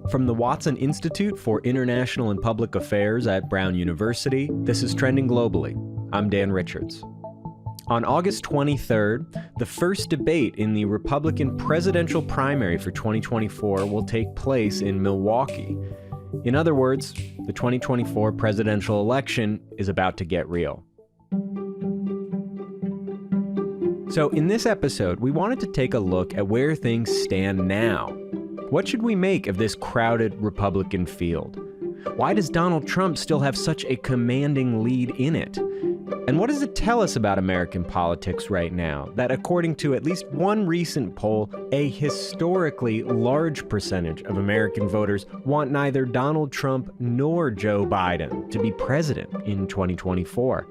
From the Watson Institute for International and Public Affairs at Brown University, this is Trending Globally. I'm Dan Richards. On August 23rd, the first debate in the Republican presidential primary for 2024 will take place in Milwaukee. In other words, the 2024 presidential election is about to get real. So in this episode, we wanted to take a look at where things stand now. What should we make of this crowded Republican field? Why does Donald Trump still have such a commanding lead in it? And what does it tell us about American politics right now that, according to at least one recent poll, a historically large percentage of American voters want neither Donald Trump nor Joe Biden to be president in 2024?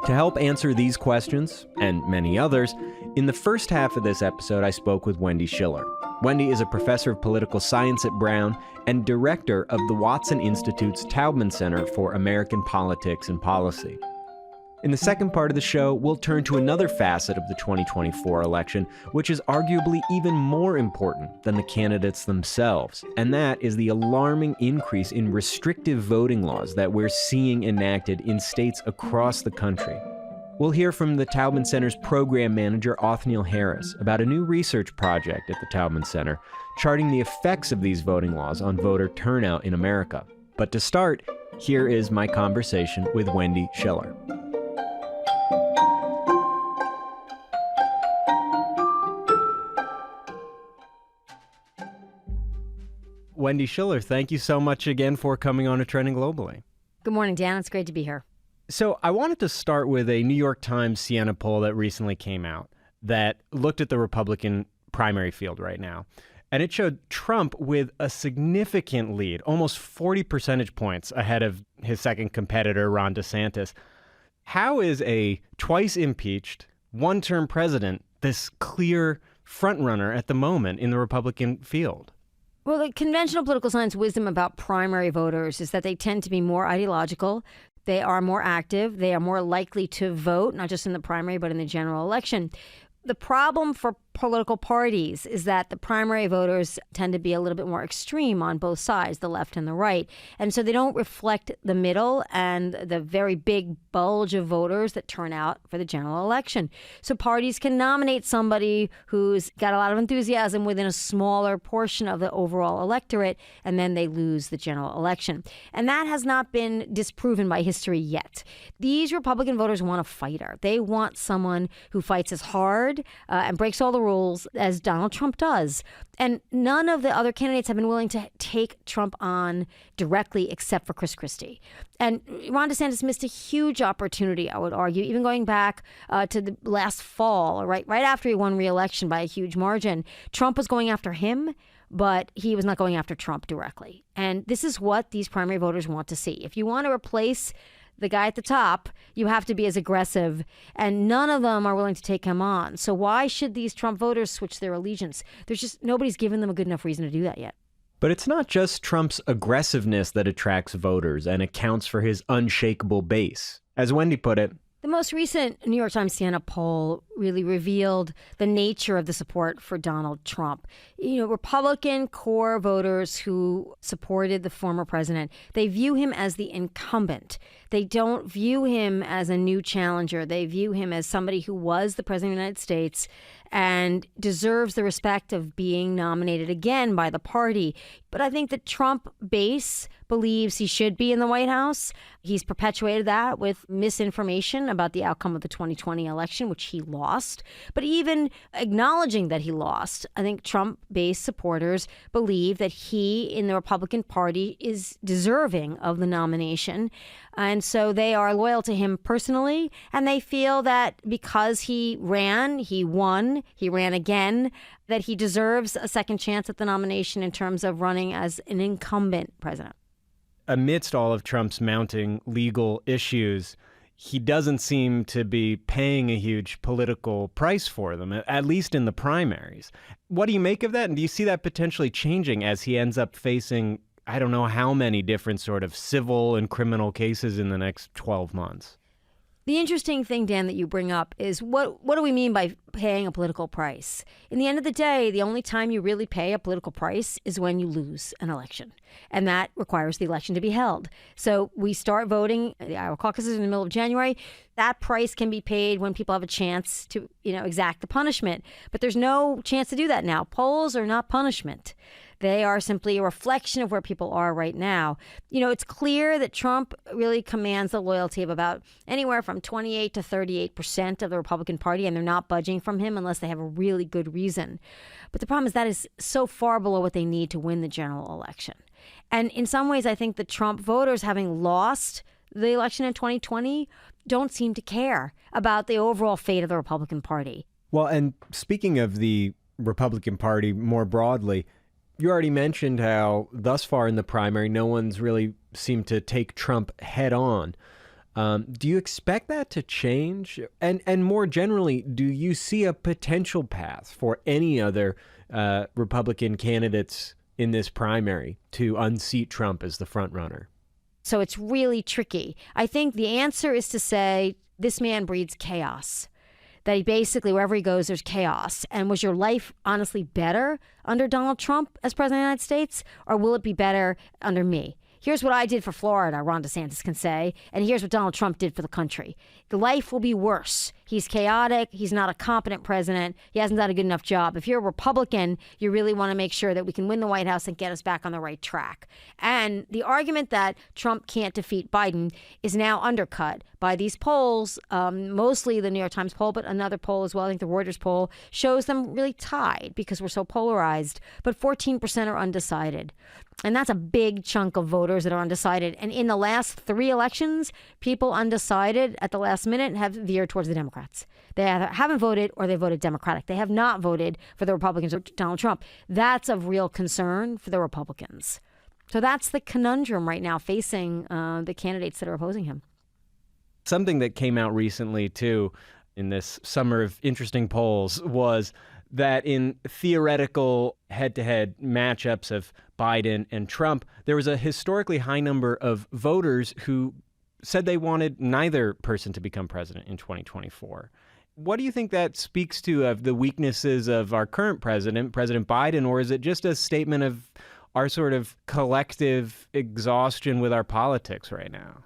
To help answer these questions, and many others, in the first half of this episode, I spoke with Wendy Schiller. Wendy is a professor of political science at Brown and director of the Watson Institute's Taubman Center for American Politics and Policy. In the second part of the show, we'll turn to another facet of the 2024 election, which is arguably even more important than the candidates themselves, and that is the alarming increase in restrictive voting laws that we're seeing enacted in states across the country. We'll hear from the Taubman Center's program manager, Othniel Harris, about a new research project at the Taubman Center, charting the effects of these voting laws on voter turnout in America. But to start, here is my conversation with Wendy Schiller. Wendy Schiller, thank you so much again for coming on to Trending Globally. Good morning, Dan. It's great to be here. So I wanted to start with a New York Times Siena poll that recently came out that looked at the Republican primary field right now. And it showed Trump with a significant lead, almost 40 percentage points ahead of his second competitor, Ron DeSantis. How is a twice impeached, one-term president this clear frontrunner at the moment in the Republican field? Well, the conventional political science wisdom about primary voters is that they tend to be more ideological. They are more active. They are more likely to vote, not just in the primary, but in the general election. The problem for political parties is that the primary voters tend to be a little bit more extreme on both sides, the left and the right. And so they don't reflect the middle and the very big bulge of voters that turn out for the general election. So parties can nominate somebody who's got a lot of enthusiasm within a smaller portion of the overall electorate, and then they lose the general election. And that has not been disproven by history yet. These Republican voters want a fighter. They want someone who fights as hard and breaks all the rules as Donald Trump does. And none of the other candidates have been willing to take Trump on directly except for Chris Christie. And Ron DeSantis missed a huge opportunity, I would argue, even going back to the last fall, right after he won re-election by a huge margin. Trump was going after him, but he was not going after Trump directly. And this is what these primary voters want to see. If you want to replace the guy at the top, you have to be as aggressive, and none of them are willing to take him on. So why should these Trump voters switch their allegiance? Nobody's given them a good enough reason to do that yet. But it's not just Trump's aggressiveness that attracts voters and accounts for his unshakable base. As Wendy put it, the most recent New York Times Siena poll really revealed the nature of the support for Donald Trump. Republican core voters who supported the former president, they view him as the incumbent. They don't view him as a new challenger. They view him as somebody who was the president of the United States and deserves the respect of being nominated again by the party. But I think the Trump base believes he should be in the White House. He's perpetuated that with misinformation about the outcome of the 2020 election, which he lost. But even acknowledging that he lost, I think Trump base supporters believe that he in the Republican Party is deserving of the nomination. And so they are loyal to him personally, and they feel that because he ran, he won, he ran again, that he deserves a second chance at the nomination in terms of running as an incumbent president. Amidst all of Trump's mounting legal issues, he doesn't seem to be paying a huge political price for them, at least in the primaries. What do you make of that? And do you see that potentially changing as he ends up facing, I don't know how many different sort of civil and criminal cases in the next 12 months? The interesting thing, Dan, that you bring up is what do we mean by paying a political price? In the end of the day, the only time you really pay a political price is when you lose an election. And that requires the election to be held. So we start voting, the Iowa caucuses in the middle of January. That price can be paid when people have a chance to, exact the punishment. But there's no chance to do that now. Polls are not punishment. They are simply a reflection of where people are right now. It's clear that Trump really commands the loyalty of about anywhere from 28 to 38% of the Republican Party, and they're not budging from him unless they have a really good reason. But the problem is that is so far below what they need to win the general election. And in some ways, I think the Trump voters, having lost the election in 2020, don't seem to care about the overall fate of the Republican Party. Well, and speaking of the Republican Party more broadly, you already mentioned how thus far in the primary, no one's really seemed to take Trump head on. Do you expect that to change? And more generally, do you see a potential path for any other Republican candidates in this primary to unseat Trump as the frontrunner? So it's really tricky. I think the answer is to say this man breeds chaos. That he basically, wherever he goes, there's chaos. And was your life honestly better under Donald Trump as president of the United States? Or will it be better under me? Here's what I did for Florida, Ron DeSantis can say, and here's what Donald Trump did for the country. The life will be worse. He's chaotic. He's not a competent president. He hasn't done a good enough job. If you're a Republican, you really want to make sure that we can win the White House and get us back on the right track. And the argument that Trump can't defeat Biden is now undercut by these polls, mostly the New York Times poll, but another poll as well, I think the Reuters poll, shows them really tied because we're so polarized. But 14% are undecided. And that's a big chunk of voters that are undecided. And in the last 3 elections, people undecided at the last minute have veered towards the Democrats. They either haven't voted or they voted Democratic. They have not voted for the Republicans or Donald Trump. That's of real concern for the Republicans. So that's the conundrum right now facing the candidates that are opposing him. Something that came out recently, too, in this summer of interesting polls was that in theoretical head-to-head matchups of Biden and Trump, there was a historically high number of voters who said they wanted neither person to become president in 2024. What do you think that speaks to of the weaknesses of our current president, President Biden, or is it just a statement of our sort of collective exhaustion with our politics right now?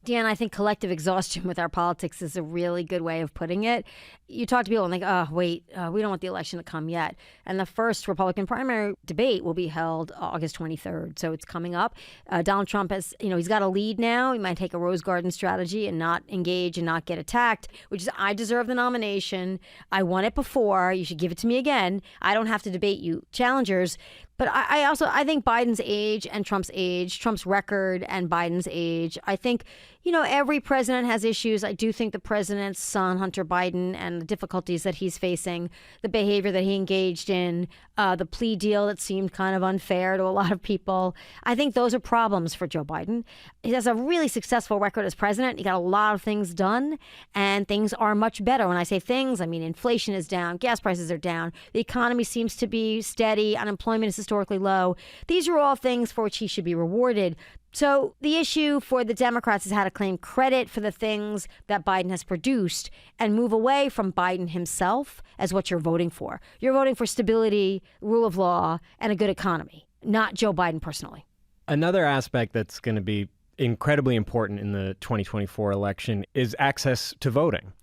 Dan, I think collective exhaustion with our politics is a really good way of putting it. You talk to people and think, we don't want the election to come yet. And the first Republican primary debate will be held August 23rd. So it's coming up. Donald Trump has, he's got a lead now. He might take a Rose Garden strategy and not engage and not get attacked, which is, I deserve the nomination. I won it before. You should give it to me again. I don't have to debate you challengers. But I think Biden's age and Trump's age, Trump's record and Biden's age, I think, every president has issues. I do think the president's son, Hunter Biden, and the difficulties that he's facing, the behavior that he engaged in, the plea deal that seemed kind of unfair to a lot of people. I think those are problems for Joe Biden. He has a really successful record as president. He got a lot of things done, and things are much better. When I say things, I mean inflation is down, gas prices are down, the economy seems to be steady, unemployment is historically low. These are all things for which he should be rewarded. So the issue for the Democrats is how to claim credit for the things that Biden has produced and move away from Biden himself as what you're voting for. You're voting for stability, rule of law, and a good economy, not Joe Biden personally. Another aspect that's going to be incredibly important in the 2024 election is access to voting.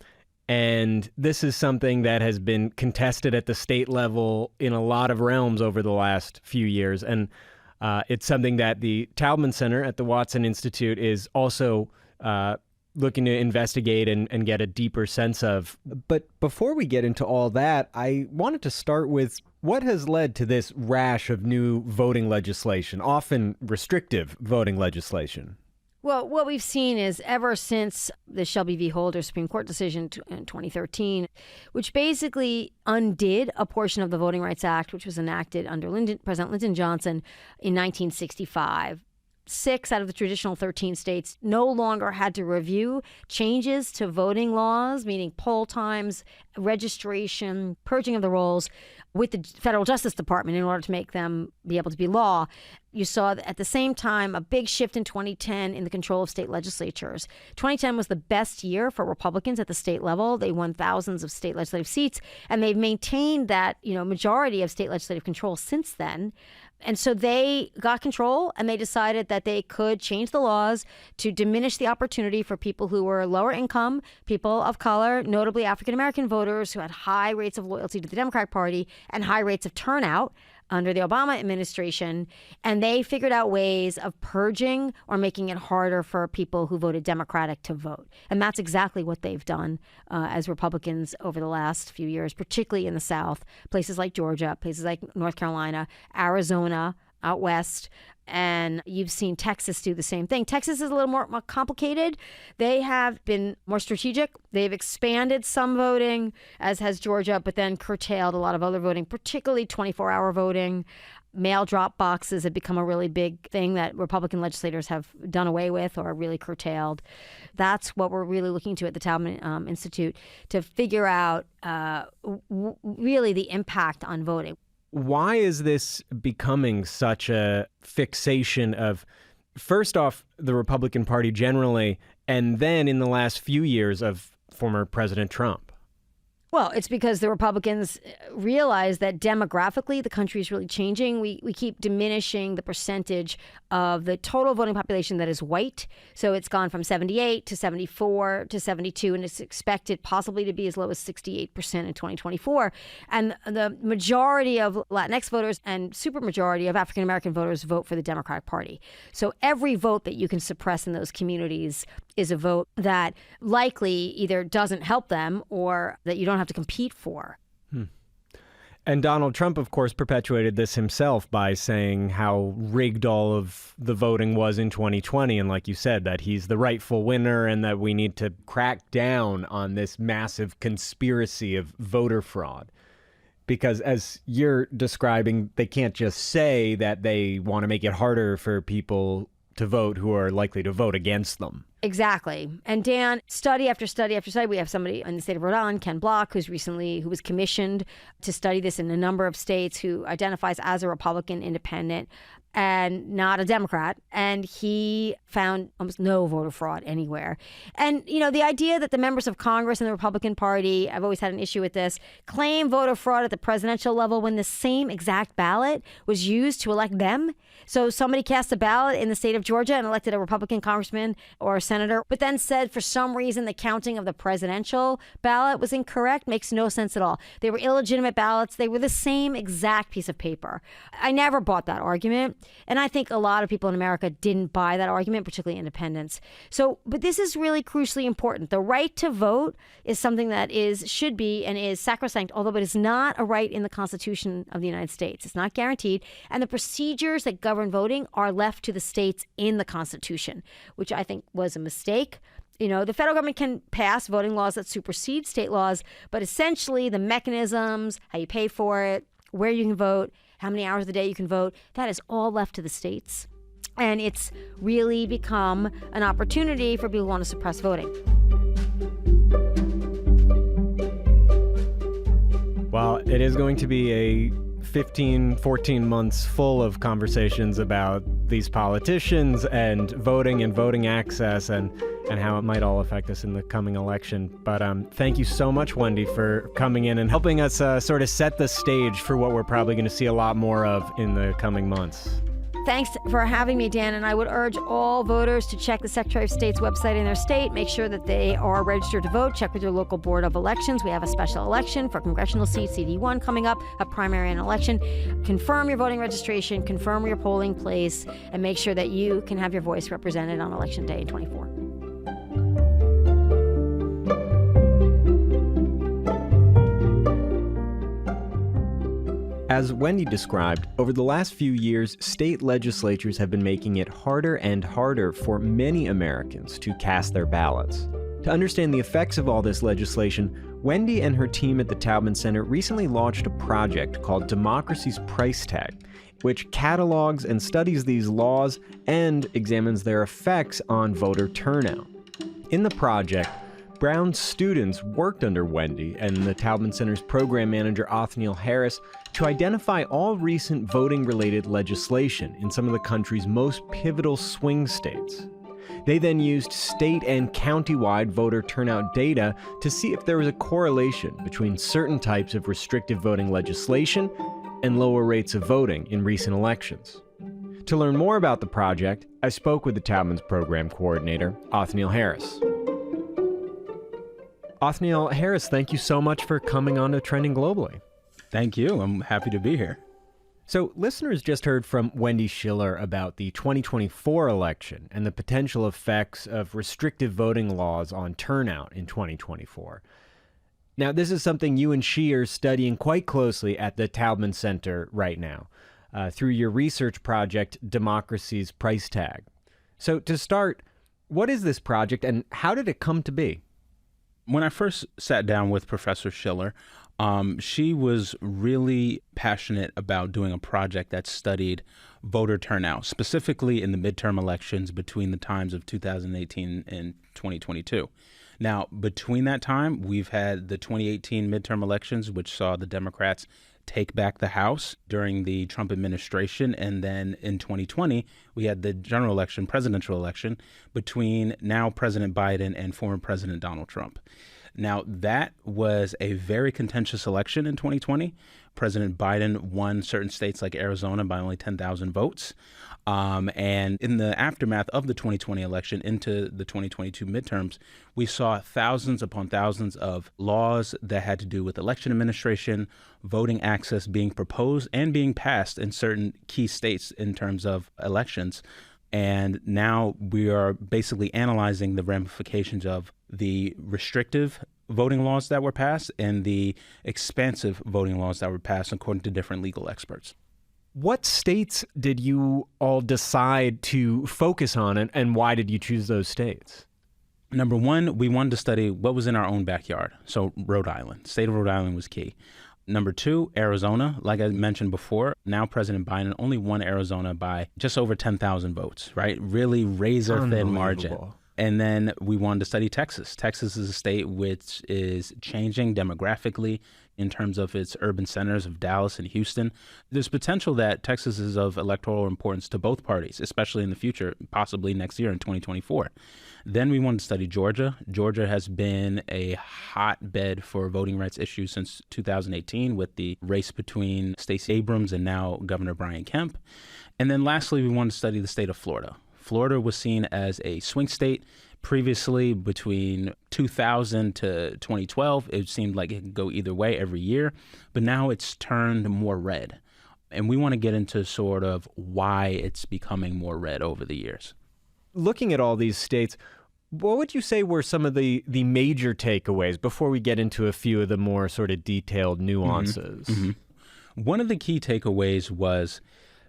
And this is something that has been contested at the state level in a lot of realms over the last few years. And it's something that the Taubman Center at the Watson Institute is also looking to investigate and get a deeper sense of. But before we get into all that, I wanted to start with what has led to this rash of new voting legislation, often restrictive voting legislation. Well, what we've seen is ever since the Shelby v. Holder Supreme Court decision in 2013, which basically undid a portion of the Voting Rights Act, which was enacted under President Lyndon Johnson in 1965. 6 out of the traditional 13 states no longer had to review changes to voting laws, meaning poll times, registration, purging of the rolls, with the federal Justice Department in order to make them be able to be law. You saw at the same time a big shift in 2010 in the control of state legislatures. 2010 was the best year for Republicans at the state level. They won thousands of state legislative seats, and they've maintained that, majority of state legislative control since then. And so they got control, and they decided that they could change the laws to diminish the opportunity for people who were lower income, people of color, notably African-American voters who had high rates of loyalty to the Democratic Party and high rates of turnout under the Obama administration. And they figured out ways of purging or making it harder for people who voted Democratic to vote. And that's exactly what they've done as Republicans over the last few years, particularly in the South, places like Georgia, places like North Carolina, Arizona, out west. And you've seen Texas do the same thing. Texas is a little more complicated. They have been more strategic. They've expanded some voting, as has Georgia, but then curtailed a lot of other voting, particularly 24-hour voting. Mail drop boxes have become a really big thing that Republican legislators have done away with or really curtailed. That's what we're really looking to at the Taubman Institute to figure out really the impact on voting. Why is this becoming such a fixation of, first off, the Republican Party generally, and then in the last few years of former President Trump? Well, it's because the Republicans realize that demographically the country is really changing. We keep diminishing the percentage of the total voting population that is white. So it's gone from 78 to 74 to 72, and it's expected possibly to be as low as 68% in 2024. And the majority of Latinx voters and supermajority of African-American voters vote for the Democratic Party. So every vote that you can suppress in those communities is a vote that likely either doesn't help them or that you don't have to compete for. And Donald Trump, of course, perpetuated this himself by saying how rigged all of the voting was in 2020. And like you said, that he's the rightful winner and that we need to crack down on this massive conspiracy of voter fraud. Because as you're describing, they can't just say that they want to make it harder for people to vote who are likely to vote against them. Exactly. And Dan, study after study after study, we have somebody in the state of Rhode Island, Ken Block, who was commissioned to study this in a number of states, who identifies as a Republican independent and not a Democrat. And he found almost no voter fraud anywhere. And, the idea that the members of Congress and the Republican Party, I've always had an issue with this, claim voter fraud at the presidential level when the same exact ballot was used to elect them. So somebody cast a ballot in the state of Georgia and elected a Republican congressman or a senator, but then said for some reason the counting of the presidential ballot was incorrect. Makes no sense at all. They were illegitimate ballots. They were the same exact piece of paper. I never bought that argument. And I think a lot of people in America didn't buy that argument, particularly independents. But this is really crucially important. The right to vote is something that should be and is sacrosanct, although it is not a right in the Constitution of the United States. It's not guaranteed. And the procedures that govern voting are left to the states in the Constitution, which I think was a mistake. The federal government can pass voting laws that supersede state laws, but essentially the mechanisms, how you pay for it, where you can vote, how many hours of the day you can vote, that is all left to the states. And it's really become an opportunity for people who want to suppress voting. Well, it is going to be a 14 months full of conversations about these politicians and voting access and how it might all affect us in the coming election. But thank you so much, Wendy, for coming in and helping us sort of set the stage for what we're probably going to see a lot more of in the coming months. Thanks for having me, Dan. And I would urge all voters to check the Secretary of State's website in their state. Make sure that they are registered to vote. Check with your local board of elections. We have a special election for congressional seat CD1 coming up, a primary and election. Confirm your voting registration, confirm your polling place, and make sure that you can have your voice represented on Election Day in 24. As Wendy described, over the last few years, state legislatures have been making it harder and harder for many Americans to cast their ballots. To understand the effects of all this legislation, Wendy and her team at the Taubman Center recently launched a project called Democracy's Price Tag, which catalogs and studies these laws and examines their effects on voter turnout. In the project, Brown students worked under Wendy and the Taubman Center's program manager Othniel Harris to identify all recent voting-related legislation in some of the country's most pivotal swing states. They then used state and county-wide voter turnout data to see if there was a correlation between certain types of restrictive voting legislation and lower rates of voting in recent elections. To learn more about the project, I spoke with the Taubman's program coordinator, Othniel Harris. Othniel Harris, thank you so much for coming on to Trending Globally. Thank you. I'm happy to be here. So listeners just heard from Wendy Schiller about the 2024 election and the potential effects of restrictive voting laws on turnout in 2024. Now, this is something you and she are studying quite closely at the Taubman Center right now through your research project, Democracy's Price Tag. So to start, what is this project and how did it come to be? When I first sat down with Professor Schiller, she was really passionate about doing a project that studied voter turnout, specifically in the midterm elections between the times of 2018 and 2022. Now, between that time, we've had the 2018 midterm elections, which saw the Democrats take back the House during the Trump administration. And then in 2020, we had the general election, presidential election, between now President Biden and former President Donald Trump. Now, that was a very contentious election in 2020. President Biden won certain states like Arizona by only 10,000 votes. And in the aftermath of the 2020 election into the 2022 midterms, we saw thousands upon thousands of laws that had to do with election administration, voting access being proposed and being passed in certain key states in terms of elections. And now we are basically analyzing the ramifications of the restrictive voting laws that were passed and the expansive voting laws that were passed according to different legal experts. What states did you all decide to focus on, and why did you choose those states? Number one, we wanted to study what was in our own backyard. So Rhode Island, state of Rhode Island was key. Number two, Arizona. Like I mentioned before, now President Biden only won Arizona by just over 10,000 votes, right? Really razor-thin margin. And then we wanted to study Texas. Texas is a state which is changing demographically in terms of its urban centers of Dallas and Houston. There's potential that Texas is of electoral importance to both parties, especially in the future, possibly next year in 2024. Then we wanted to study Georgia. Georgia has been a hotbed for voting rights issues since 2018 with the race between Stacey Abrams and now Governor Brian Kemp. And then lastly, we wanted to study the state of Florida. Florida was seen as a swing state. Previously, between 2000 to 2012, it seemed like it could go either way every year, but now it's turned more red. And we want to get into sort of why it's becoming more red over the years. Looking at all these states, what would you say were some of the major takeaways before we get into a few of the more sort of detailed nuances? One of the key takeaways was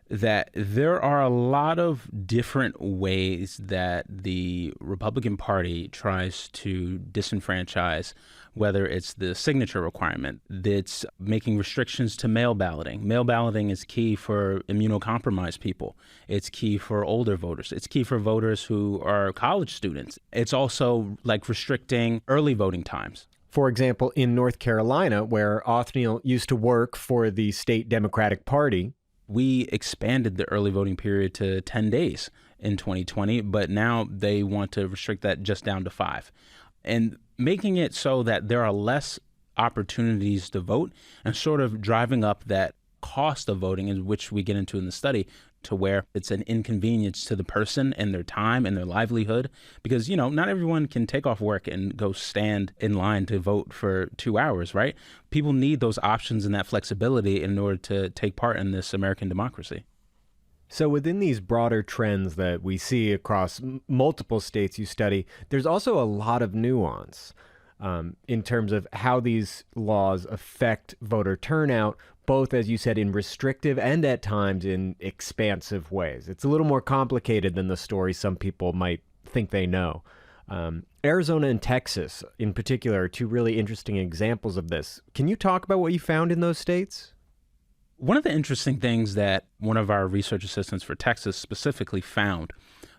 that there are a lot of different ways that the Republican Party tries to disenfranchise, whether it's the signature requirement, that's making restrictions to mail balloting. Mail balloting is key for immunocompromised people. It's key for older voters. It's key for voters who are college students. It's also like restricting early voting times. For example, in North Carolina, where Othniel used to work for the state Democratic Party, we expanded the early voting period to 10 days in 2020, but now they want to restrict that just down to 5. And making it so that there are less opportunities to vote and sort of driving up that cost of voting, in which we get into in the study, to where it's an inconvenience to the person and their time and their livelihood. Because, you know, not everyone can take off work and go stand in line to vote for 2 hours, right? People need those options and that flexibility in order to take part in this American democracy. So within these broader trends that we see across multiple states you study, there's also a lot of nuance in terms of how these laws affect voter turnout, both, as you said, in restrictive and at times in expansive ways. It's a little more complicated than the story some people might think they know. Arizona and Texas, in particular, are two really interesting examples of this. Can you talk about what you found in those states? One of the interesting things that one of our research assistants for Texas specifically found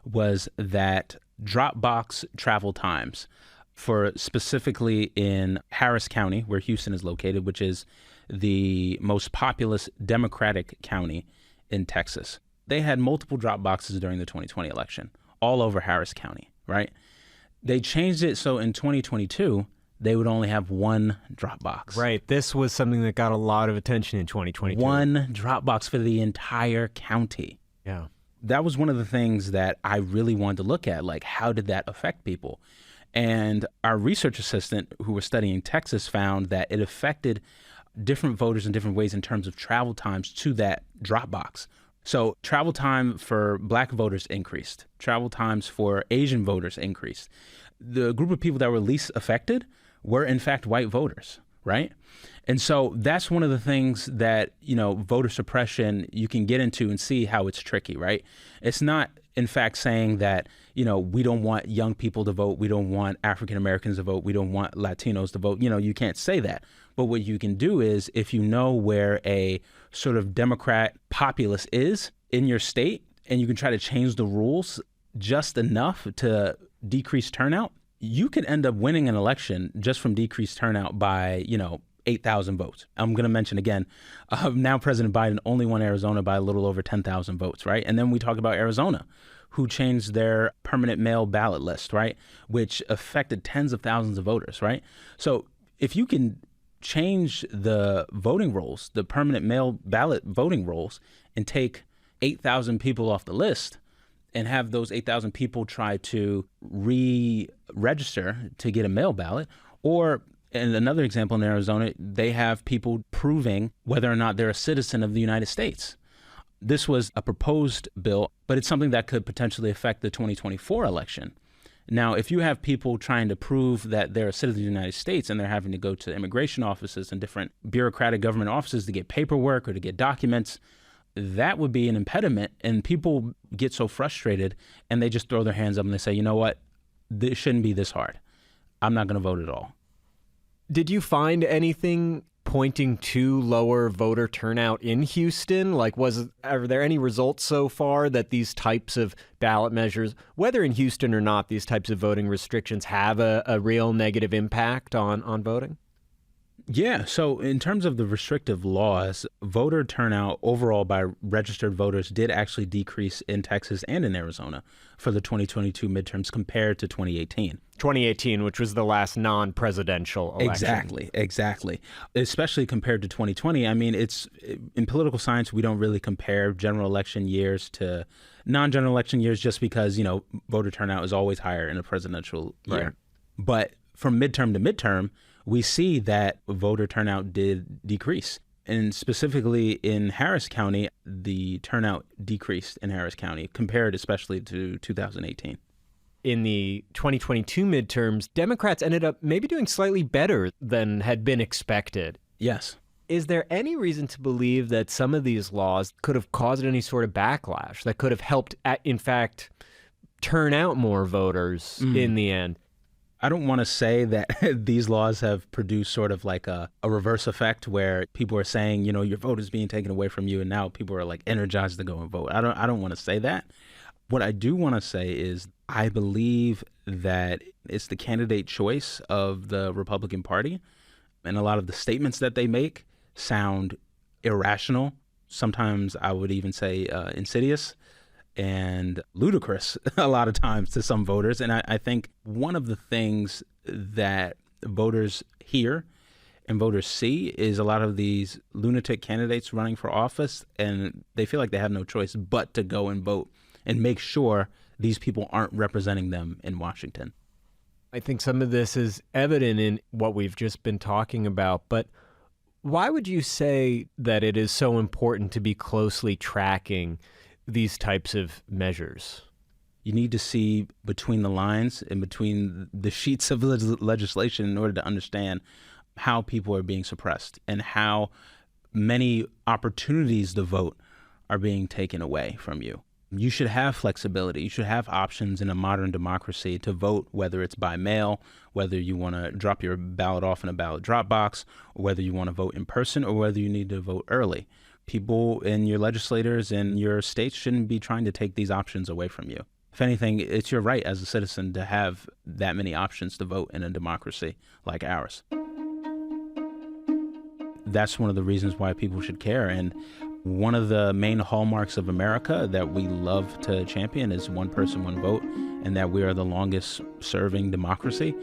was that drop box travel times for specifically in Harris County, where Houston is located, which is the most populous Democratic county in Texas. They had multiple drop boxes during the 2020 election, all over Harris County, right? They changed it so in 2022, they would only have one drop box. Right. This was something that got a lot of attention in 2022. One drop box for the entire county. Yeah. That was one of the things that I really wanted to look at, like how did that affect people? And our research assistant who was studying Texas found that it affected different voters in different ways in terms of travel times to that drop box. So travel time for Black voters increased. Travel times for Asian voters increased. The group of people that were least affected were in fact white voters, right? And so that's one of the things that, voter suppression, you can get into and see how it's tricky, right? It's not, in fact, saying that, we don't want young people to vote. We don't want African Americans to vote. We don't want Latinos to vote. You can't say that. But what you can do is if you know where a sort of Democrat populace is in your state and you can try to change the rules just enough to decrease turnout, you could end up winning an election just from decreased turnout by, 8,000 votes. I'm going to mention again, now President Biden only won Arizona by a little over 10,000 votes, right? And then we talk about Arizona, who changed their permanent mail ballot list, right? Which affected tens of thousands of voters, right? So if you can change the voting rolls, the permanent mail ballot voting rolls, and take 8,000 people off the list and have those 8,000 people try to re-register to get a mail ballot, or in another example in Arizona, they have people proving whether or not they're a citizen of the United States. This was a proposed bill, but it's something that could potentially affect the 2024 election. Now, if you have people trying to prove that they're a citizen of the United States and they're having to go to immigration offices and different bureaucratic government offices to get paperwork or to get documents, that would be an impediment. And people get so frustrated and they just throw their hands up and they say, you know what, this shouldn't be this hard. I'm not going to vote at all. Did you find anything pointing to lower voter turnout in Houston? Are there any results so far that these types of ballot measures, whether in Houston or not, these types of voting restrictions have a real negative impact on voting? Yeah. So in terms of the restrictive laws, voter turnout overall by registered voters did actually decrease in Texas and in Arizona for the 2022 midterms compared to 2018. 2018, which was the last non-presidential election. Exactly. Especially compared to 2020. I mean, it's in political science, we don't really compare general election years to non-general election years just because, voter turnout is always higher in a presidential year. Right. But from midterm to midterm, we see that voter turnout did decrease. And specifically in Harris County, the turnout decreased in Harris County compared especially to 2018. In the 2022 midterms, Democrats ended up maybe doing slightly better than had been expected. Yes. Is there any reason to believe that some of these laws could have caused any sort of backlash that could have helped, in fact, turn out more voters in the end? I don't want to say that these laws have produced sort of like a reverse effect where people are saying, your vote is being taken away from you and now people are like energized to go and vote. I don't want to say that. What I do want to say is I believe that it's the candidate choice of the Republican Party, and a lot of the statements that they make sound irrational. Sometimes I would even say insidious and ludicrous a lot of times to some voters. And I think one of the things that voters hear and voters see is a lot of these lunatic candidates running for office, and they feel like they have no choice but to go and vote and make sure these people aren't representing them in Washington. I think some of this is evident in what we've just been talking about, but why would you say that it is so important to be closely tracking these types of measures? You need to see between the lines and between the sheets of legislation in order to understand how people are being suppressed and how many opportunities to vote are being taken away from you. You should have flexibility. You should have options in a modern democracy to vote, whether it's by mail, whether you want to drop your ballot off in a ballot drop box, or whether you want to vote in person, or whether you need to vote early. People and your legislators in your states shouldn't be trying to take these options away from you. If anything, it's your right as a citizen to have that many options to vote in a democracy like ours. That's one of the reasons why people should care. And one of the main hallmarks of America that we love to champion is one person, one vote, and that we are the longest serving democracy.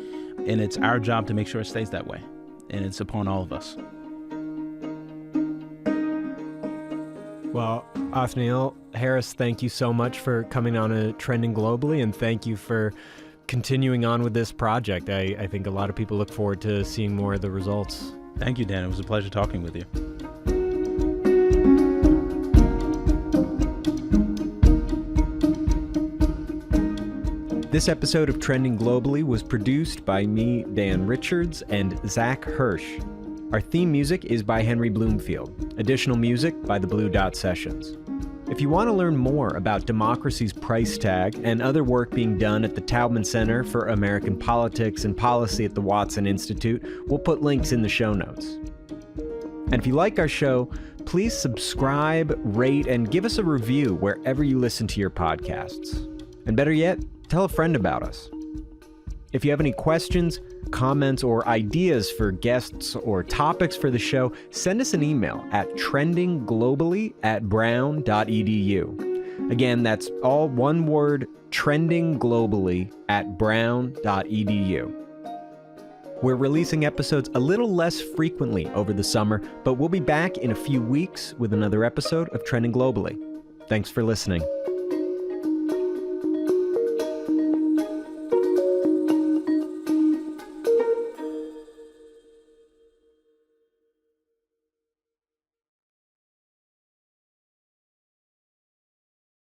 And it's our job to make sure it stays that way. And it's upon all of us. Well, Othniel Harris, thank you so much for coming on to Trending Globally, and thank you for continuing on with this project. I think a lot of people look forward to seeing more of the results. Thank you, Dan. It was a pleasure talking with you. This episode of Trending Globally was produced by me, Dan Richards, and Zach Hirsch. Our theme music is by Henry Bloomfield. Additional music by the Blue Dot Sessions. If you want to learn more about democracy's price tag and other work being done at the Taubman Center for American Politics and Policy at the Watson Institute, we'll put links in the show notes. And if you like our show, please subscribe, rate, and give us a review wherever you listen to your podcasts. And better yet, tell a friend about us. If you have any questions, comments, or ideas for guests or topics for the show, send us an email at trendingglobally@brown.edu. Again, that's all one word, trendingglobally@brown.edu. We're releasing episodes a little less frequently over the summer, but we'll be back in a few weeks with another episode of Trending Globally. Thanks for listening.